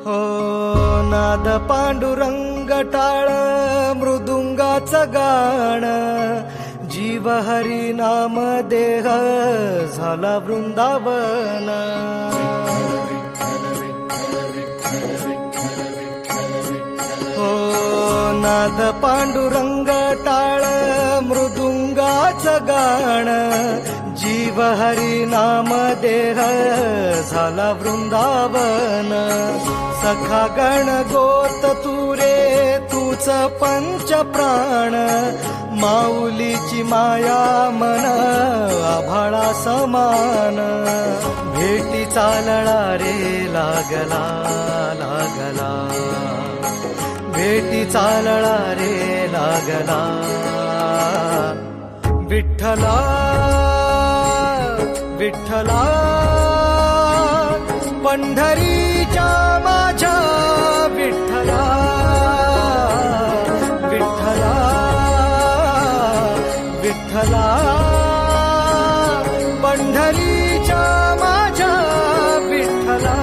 हो नाद पांडुरंग टाळ मृदुंगाचं गाण, जीव हरी नाम देह झाला वृंदावन. हो नाद पांडुरंग टाळ मृदुंगाचं गाण, जीव हरी नाम देह झाला वृंदावन. सखा गण गोत तुरे तूच पंच प्राण, माऊलीची माया मन आभाळा समान. भेटी चालला रे लागला लागला, भेटी चालला रे लागला. विठ्ठला विठ्ठला पंढरीच्या माझ्या विठ्ठला, विठ्ठला विठ्ठला पंढरीच्या माझ्या विठ्ठला.